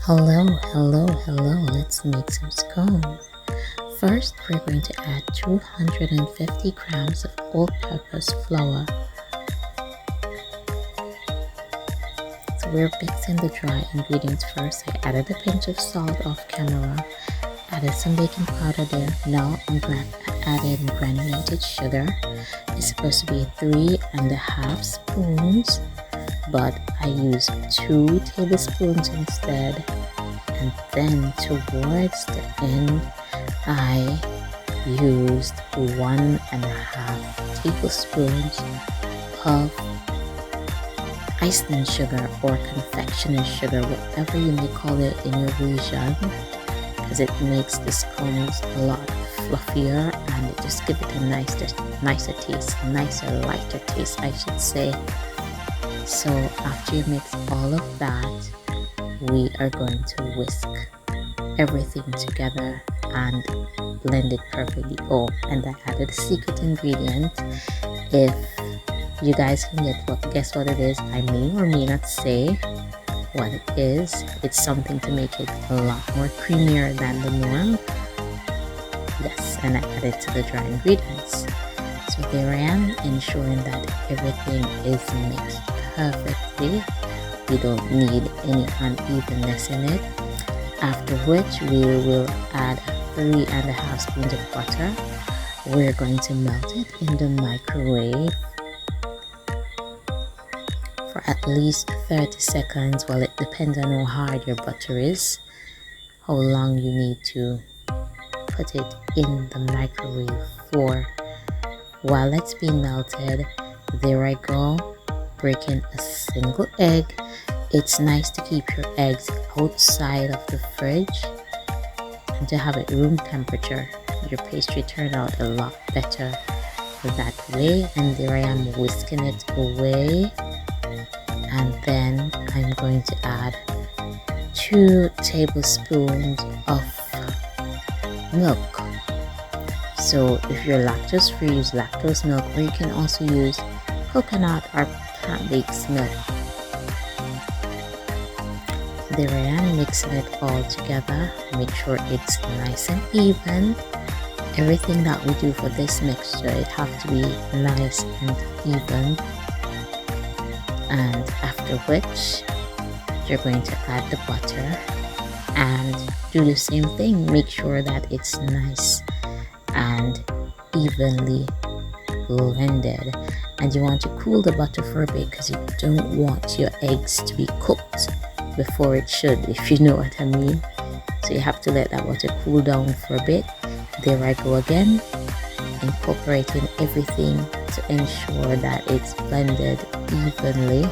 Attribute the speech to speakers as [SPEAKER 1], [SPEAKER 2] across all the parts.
[SPEAKER 1] Hello, let's make some scones. First, we're going to add 250 grams of all-purpose flour. So we're mixing the dry ingredients first. I added a pinch of salt off camera, added some baking powder there. Now I'm adding granulated sugar. It's supposed to be 3.5 spoons, but I used 2 tablespoons instead. And then towards the end, I used 1.5 tablespoons of icing sugar or confectioner's sugar, whatever you may call it in your region, because it makes the scones a lot fluffier and it just gives it a nicer taste, lighter taste, I should say. So after you mix all of that, we are going to whisk everything together and blend it perfectly. Oh, and I added a secret ingredient. If you guys can guess what it is, I may or may not say what it is. It's something to make it a lot more creamier than the norm. Yes, and I added to the dry ingredients. So there I am, ensuring that everything is mixed perfectly. We don't need any unevenness in it. After which we will add 3.5 spoons of butter. We're going to melt it in the microwave for at least 30 seconds. Well, it depends on how hard your butter is, how long you need to put it in the microwave for. While it's being melted, there I go, breaking a single egg. It's nice to keep your eggs outside of the fridge and to have it room temperature. Your pastry turned out a lot better that way. And there I am whisking it away. And then I'm going to add 2 tablespoons of milk. So if you're lactose free, use lactose milk, or you can also use coconut or plant-based milk. There I am mixing it all together. Make sure it's nice and even. Everything that we do for this mixture, it has to be nice and even. And after which, you're going to add the butter and do the same thing. Make sure that it's nice and evenly blended. And you want to cool the butter for a bit because you don't want your eggs to be cooked before it should, if you know what I mean. So you have to let that water cool down for a bit. There I go again, incorporating everything to ensure that it's blended evenly.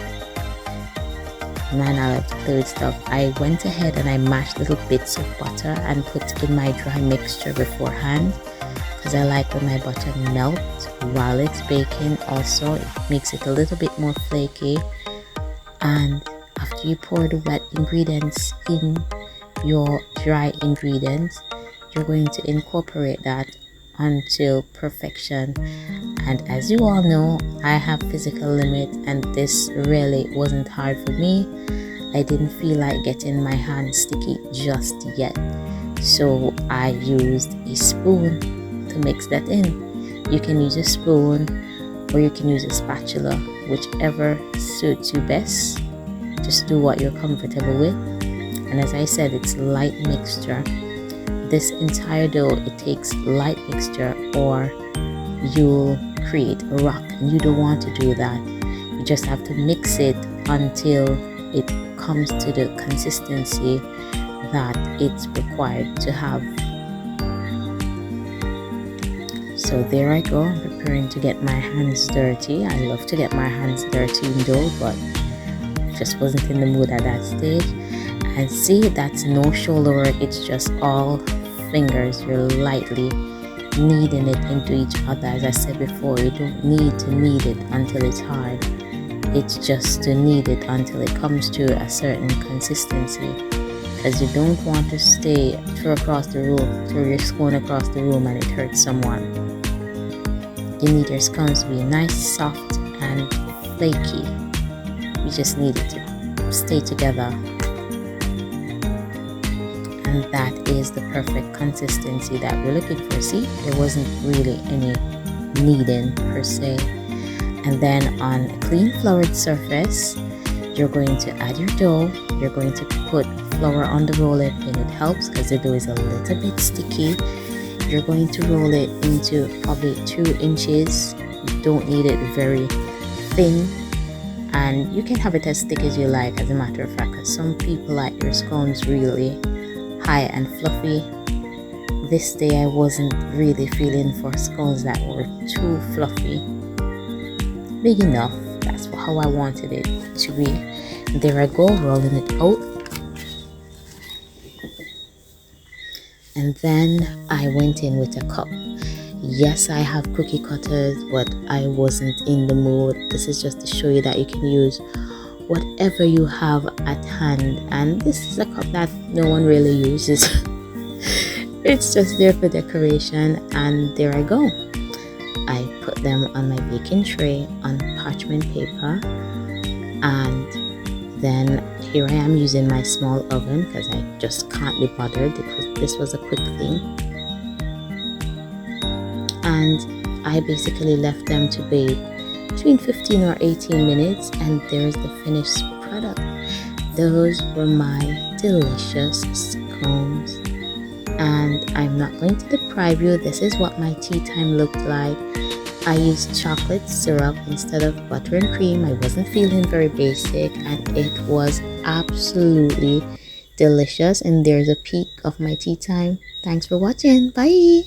[SPEAKER 1] Man, I like to play with stuff. I went ahead and I mashed little bits of butter and put in my dry mixture beforehand, because I like when my butter melts while it's baking. Also, it makes it a little bit more flaky. And after you pour the wet ingredients in your dry ingredients, you're going to incorporate that until perfection. And as you all know, I have physical limit, and this really wasn't hard for me. I didn't feel like getting my hands sticky just yet, so I used a spoon to mix that in. You can use a spoon or you can use a spatula, whichever suits you best. Just do what you're comfortable with. And as I said, it's light mixture. This entire dough, it takes light mixture or you'll create a rock, and you don't want to do that. You just have to mix it until it comes to the consistency that it's required to have. So there I go, I'm preparing to get my hands dirty. I love to get my hands dirty in dough, but just wasn't in the mood at that stage. And see, that's no shoulder work, it's just all fingers. You're lightly kneading it into each other. As I said before, you don't need to knead it until it's hard. It's just to knead it until it comes to a certain consistency, because you don't want to throw your scone across the room and it hurts someone. You need your scones to be nice, soft and flaky. You just need it to stay together. and that is the perfect consistency that we're looking for. See, there wasn't really any kneading per se. And then on a clean floured surface, you're going to add your dough. You're going to put flour on the roller pin. It helps because the dough is a little bit sticky. You're going to roll it into probably 2 inches. You don't need it very thin, and you can have it as thick as you like, as a matter of fact, because some people like their scones really high and fluffy. This day I wasn't really feeling for scones that were too fluffy. Big enough, that's how I wanted it to be. There I go, rolling it out. And then I went in with a cup. Yes, I have cookie cutters, but I wasn't in the mood. This is just to show you that you can use whatever you have at hand, and this is a cup that no one really uses. It's just there for decoration. And there I go. I put them on my baking tray on parchment paper, and then here I am using my small oven because I just can't be bothered, because this was a quick thing. And I basically left them to bake between 15 or 18 minutes, and there's the finished product. Those were my delicious scones, and I'm not going to deprive you. This is what my tea time looked like. I used chocolate syrup instead of butter and cream. I wasn't feeling very basic, and it was absolutely delicious. And there's a peek of my tea time. Thanks for watching. Bye.